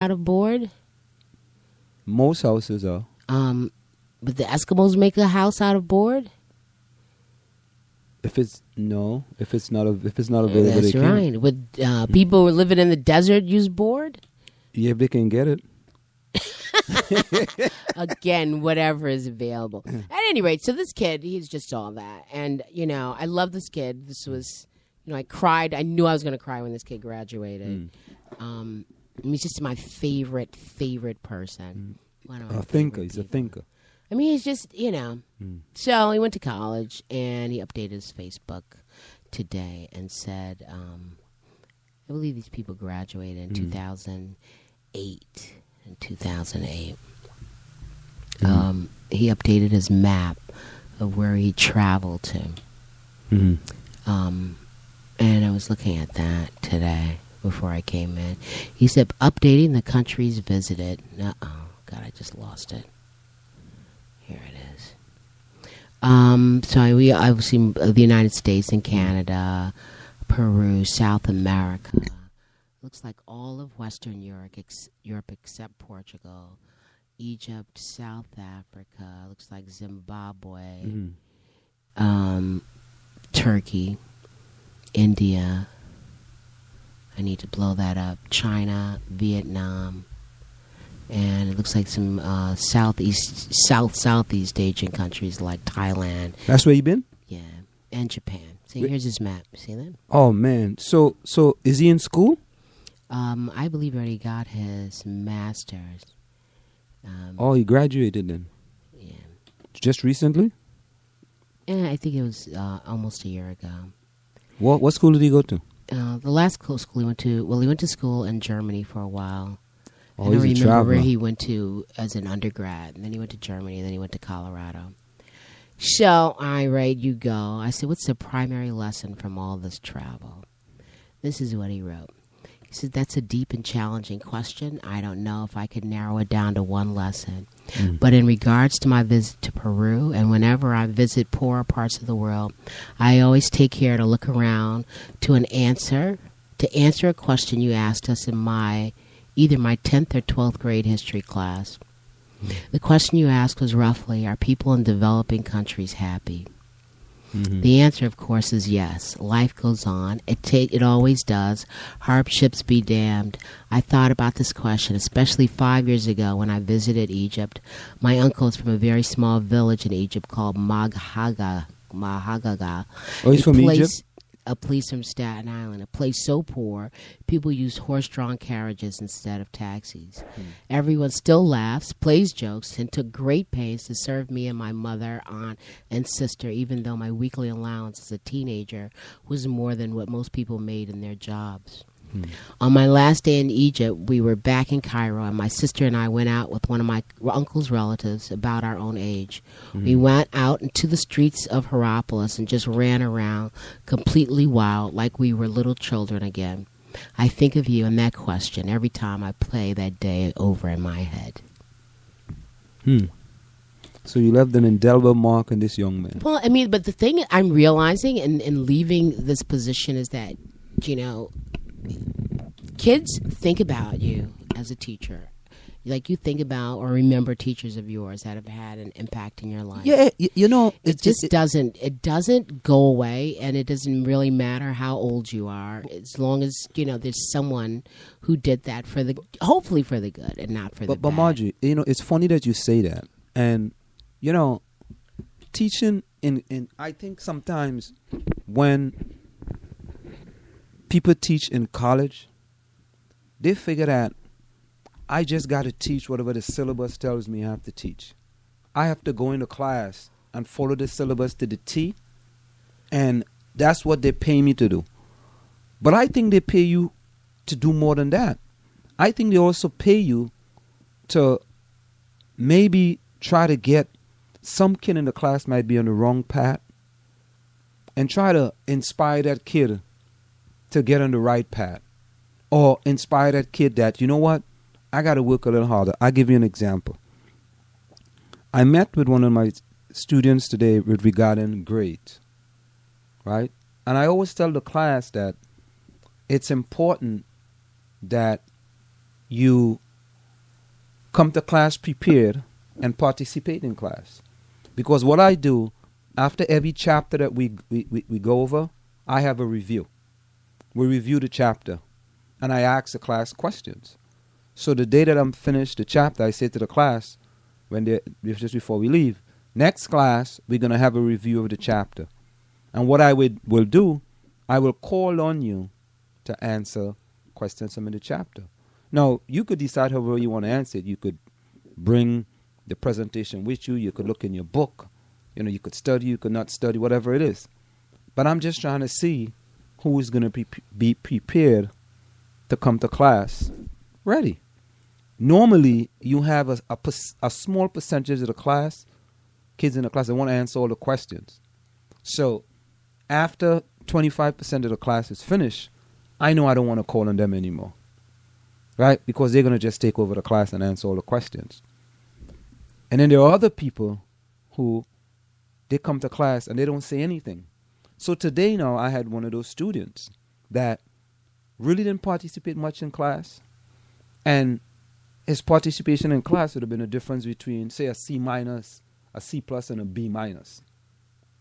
out of board. Most houses are. But the Eskimos make a house out of board. If it's not available, That's they right. can't. Would people living in the desert use board? Yeah, if they can get it. Again, whatever is available. At any rate, so this kid, he's just all that. And, I love this kid. This was, I cried. I knew I was going to cry when this kid graduated. He's just my favorite person. One of my A thinker. favorite He's a people. thinker. I mean, he's just, So he went to college, and he updated his Facebook today and said, I believe these people graduated in 2008. In 2008. He updated his map of where he traveled to. And I was looking at that today before I came in. He said, updating the countries visited. Uh-oh. God, I just lost it. Here it is. I've seen the United States and Canada, Peru, South America. Looks like all of Western Europe except Portugal, Egypt, South Africa. Looks like Zimbabwe, Turkey, India. I need to blow that up. China, Vietnam, and it looks like some Southeast Asian countries like Thailand. That's where you been? Yeah, and Japan. See, here's his map. See that? Oh man. So is he in school? I believe he already got his master's. He graduated then. Yeah. Just recently? Yeah, I think it was almost a year ago. What school did he go to? The last school he went to, he went to school in Germany for a while. Oh, I don't he's a remember traveler. where he went to as an undergrad. And then he went to Germany, and then he went to Colorado. So I read you go. I said, what's the primary lesson from all this travel? This is what he wrote. He said, that's a deep and challenging question. I don't know if I could narrow it down to one lesson. But in regards to my visit to Peru, and whenever I visit poorer parts of the world, I always take care to look around to answer a question you asked us in either my 10th or 12th grade history class. The question you asked was roughly, are people in developing countries happy? The answer, of course, is yes. Life goes on. It always does. Hardships be damned. I thought about this question, especially 5 years ago when I visited Egypt. My uncle is from a very small village in Egypt called Mahagaga. Oh, he's from Egypt? A place from Staten Island, a place so poor, people use horse-drawn carriages instead of taxis. Everyone still laughs, plays jokes, and took great pains to serve me and my mother, aunt, and sister, even though my weekly allowance as a teenager was more than what most people made in their jobs. On my last day in Egypt, we were back in Cairo, and my sister and I went out with one of my uncle's relatives about our own age. We went out into the streets of Hierapolis and just ran around completely wild, like we were little children again. I think of you and that question every time I play that day over in my head. So you left an indelible mark on this young man. Well, I mean, but the thing I'm realizing in leaving this position is that, kids think about you as a teacher. Like you think about or remember teachers of yours that have had an impact in your life. Yeah, it just doesn't go away, and it doesn't really matter how old you are, as long as there's someone who did that hopefully for the good and not for the bad. But Margie, it's funny that you say that, and teaching in I think sometimes when people teach in college, they figure that I just got to teach whatever the syllabus tells me I have to teach. I have to go into class and follow the syllabus to the T, and that's what they pay me to do. But I think they pay you to do more than that. I think they also pay you to maybe try to get some kid in the class might be on the wrong path and try to inspire that kid to get on the right path, or inspire that kid that, you know what, I got to work a little harder. I'll give you an example. I met with one of my students today regarding grades, right? And I always tell the class that it's important that you come to class prepared and participate in class. Because what I do, after every chapter that we go over, I have a review. We review the chapter, and I ask the class questions. So the day that I'm finished the chapter, I say to the class, just before we leave, next class, we're going to have a review of the chapter. And what I will do, I will call on you to answer questions from the chapter. Now, you could decide however you want to answer it. You could bring the presentation with you. You could look in your book. You could study. You could not study, whatever it is. But I'm just trying to see who is going to be prepared to come to class ready. Normally, you have a small percentage of the class, kids in the class, that want to answer all the questions. So after 25% of the class is finished, I know I don't want to call on them anymore. Right? Because they're going to just take over the class and answer all the questions. And then there are other people who, they come to class and they don't say anything. So today now I had one of those students that really didn't participate much in class. And his participation in class would have been a difference between, say, a C minus, a C plus, and a B minus.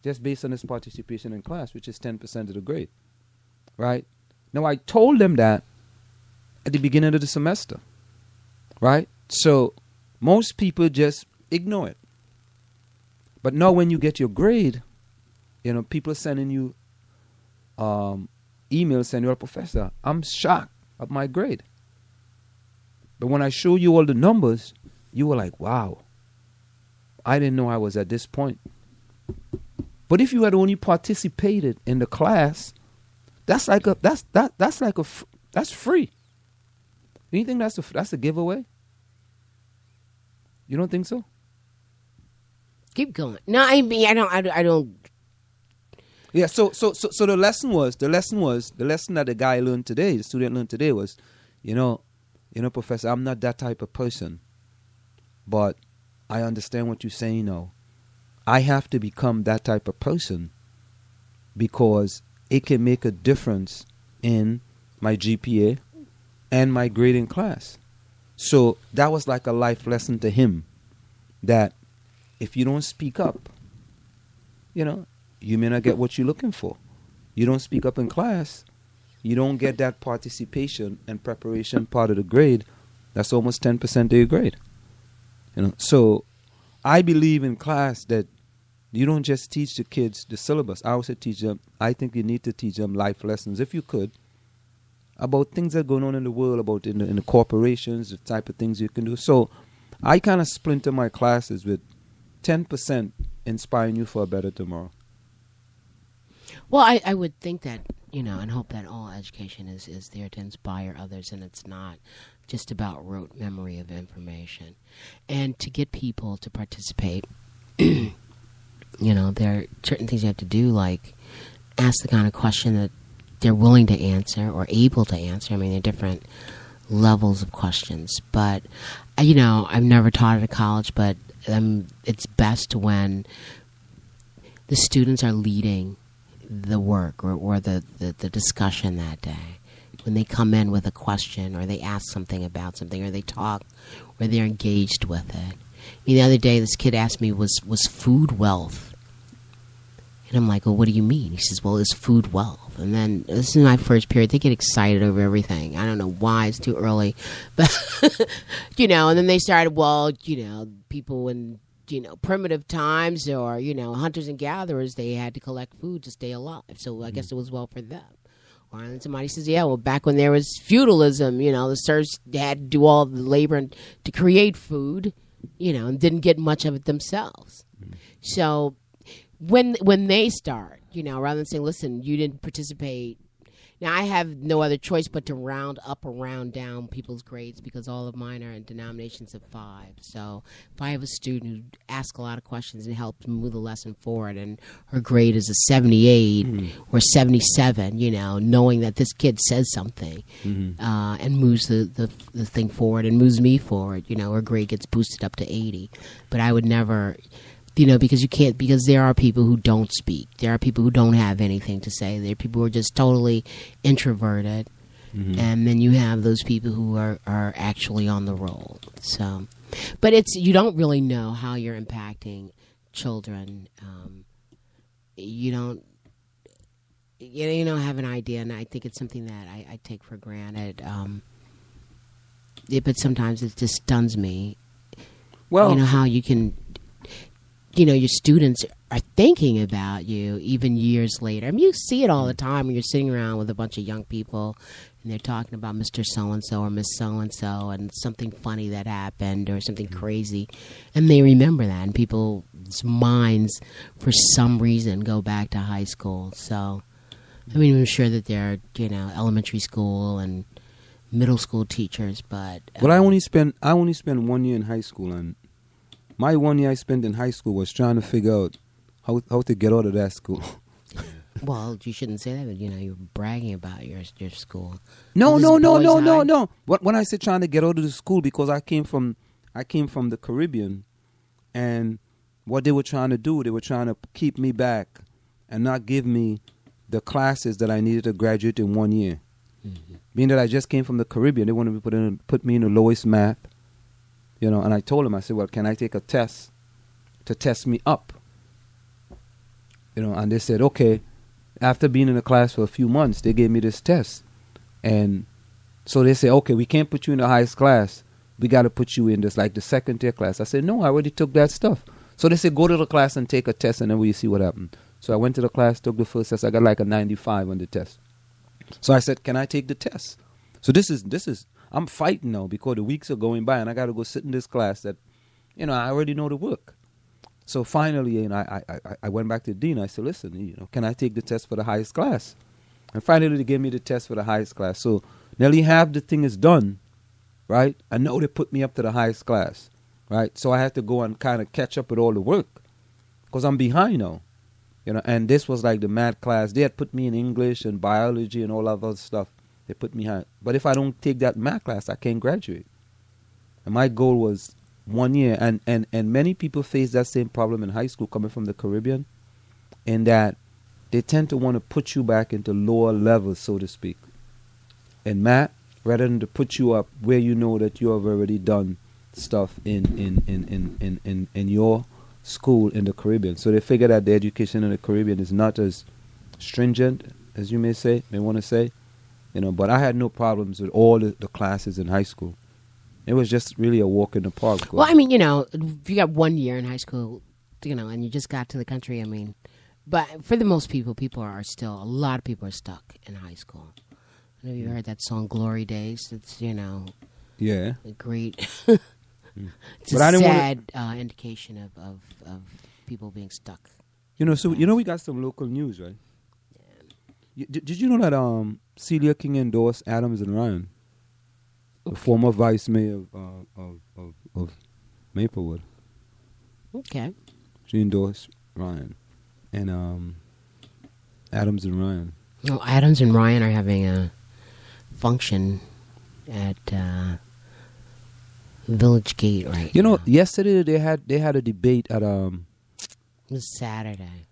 Just based on his participation in class, which is 10% of the grade. Right? Now I told them that at the beginning of the semester. Right? So most people just ignore it. But now when you get your grade, people are sending you emails saying, "You're a professor, I'm shocked at my grade." But when I show you all the numbers, you were like, "Wow, I didn't know I was at this point." But if you had only participated in the class, that's free. Do you think that's a giveaway? You don't think so? Keep going. No, I mean, I don't. Yeah. So the lesson that the guy learned today, the student learned today was, Professor, I'm not that type of person, but I understand what you're saying now. I have to become that type of person because it can make a difference in my GPA and my grade in class. So that was like a life lesson to him, that if you don't speak up, you may not get what you're looking for. You don't speak up in class, you don't get that participation and preparation part of the grade. That's almost 10% of your grade. So I believe in class that you don't just teach the kids the syllabus. I also teach them, I think you need to teach them life lessons, if you could, about things that are going on in the world, about in the corporations, the type of things you can do. So I kind of splinter my classes with 10% inspiring you for a better tomorrow. Well, I would think that, and hope that all education is there to inspire others, and it's not just about rote memory of information. And to get people to participate, there are certain things you have to do, like ask the kind of question that they're willing to answer or able to answer. I mean, there are different levels of questions. But, I've never taught at a college, but it's best when the students are leading the work or the discussion that day. When they come in with a question or they ask something about something or they talk or they're engaged with it. I mean, the other day this kid asked me, was food wealth? And I'm like, well, what do you mean? He says, well, is food wealth? And then this is my first period. They get excited over everything. I don't know why. It's too early. But, and then they started, people in, primitive times or, hunters and gatherers, they had to collect food to stay alive. So I guess it was well for them. Or then somebody says, yeah, well, back when there was feudalism, the serfs had to do all the labor to create food, and didn't get much of it themselves. So when they start, rather than saying, listen, you didn't participate. Now, I have no other choice but to round up or round down people's grades because all of mine are in denominations of 5. So if I have a student who asks a lot of questions and helps move the lesson forward and her grade is a 78 or 77, knowing that this kid says something and moves the thing forward and moves me forward, her grade gets boosted up to 80. But I would never... because there are people who don't speak. There are people who don't have anything to say. There are people who are just totally introverted. And then you have those people who are actually on the roll. So, but you don't really know how you're impacting children. You don't have an idea, and I think it's something that I take for granted. But sometimes it just stuns me. Well, How you can, your students are thinking about you even years later. I mean, you see it all the time when you're sitting around with a bunch of young people and they're talking about Mr. So-and-so or Miss So-and-so and something funny that happened or something crazy. And they remember that. And people's minds, for some reason, go back to high school. So, I mean, I'm sure that there are, elementary school and middle school teachers, but... Well, I only spent 1 year in high school, and my 1 year I spent in high school was trying to figure out how to get out of that school. Well, you shouldn't say that, but, you're bragging about your school. No. Boys High? When I say trying to get out of the school, because I came from the Caribbean, and what they were trying to do, they were trying to keep me back and not give me the classes that I needed to graduate in 1 year. Mm-hmm. Being that I just came from the Caribbean, they wanted to put me in the lowest math, and I told them, I said, well, can I take a test to test me up? And they said, okay. After being in the class for a few months, they gave me this test. And so they said, okay, we can't put you in the highest class. We got to put you in this, like the second tier class. I said, no, I already took that stuff. So they said, go to the class and take a test, and then we'll see what happens. So I went to the class, took the first test. I got like a 95 on the test. So I said, can I take the test? So this is I'm fighting now because the weeks are going by and I got to go sit in this class that, I already know the work. So finally, I went back to the dean. I said, listen, can I take the test for the highest class? And finally, they gave me the test for the highest class. So nearly half the thing is done, right? I know they put me up to the highest class, right? So I had to go and kind of catch up with all the work because I'm behind now. And this was like the math class. They had put me in English and biology and all that other stuff. They put me high. But if I don't take that math class, I can't graduate. And my goal was 1 year. And many people face that same problem in high school coming from the Caribbean, in that they tend to want to put you back into lower levels, so to speak, in math, rather than to put you up where you know that you have already done stuff in your school in the Caribbean. So they figure that the education in the Caribbean is not as stringent as you may want to say, but I had no problems with all the classes in high school. It was just really a walk in the park. Well, I mean, if you got 1 year in high school, and you just got to the country, I mean, but for the most people are still, a lot of people are stuck in high school. Have you heard that song, Glory Days? It's, yeah, a great... It's but a sad indication of people being stuck. So we got some local news, right? Yeah. Did you know that Celia King endorsed Adams and Ryan, the former vice mayor of Maplewood? Okay. She endorsed Ryan and Adams and Ryan. Oh, Adams and Ryan are having a function at Village Gate right now. Yesterday they had a debate at It was Saturday.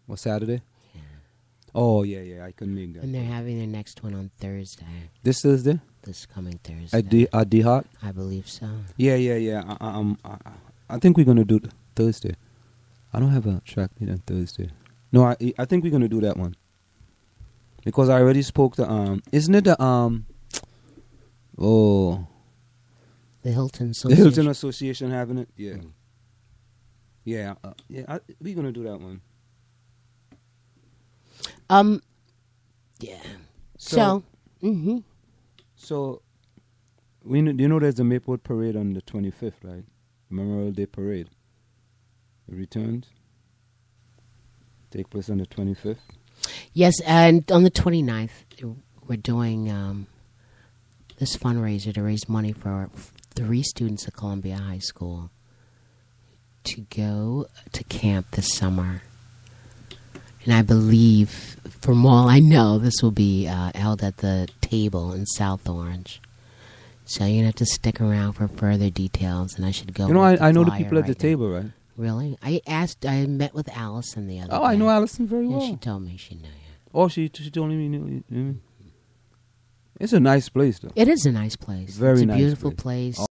What, Saturday? Yeah. Oh yeah, I couldn't make that. And they're having their next one on Thursday. This Thursday? This coming Thursday. At D-Hot? I believe so. Yeah. I think we're gonna do it Thursday. I don't have a track meet on Thursday. No, I think we're gonna do that one. Because I already spoke to isn't it the The Hilton Association. The Hilton Association having it? Yeah. Yeah, we're going to do that one. Yeah. So So, there's a Maplewood Parade on the 25th, right? Memorial Day Parade. It returns. Take place on the 25th. yes, and on the 29th, we're doing this fundraiser to raise money for 3 students at Columbia High School to go to camp this summer. And I believe, from all I know, this will be held at the Table in South Orange. So you're going to have to stick around for further details, and I should go. I know the people at the table, right? Really? I met with Allison the other day. Oh, I know Allison very well. Yeah, she told me she knew you. Oh, she told me you knew. It's a nice place, though. It is a nice place. Very it's a nice beautiful place. place.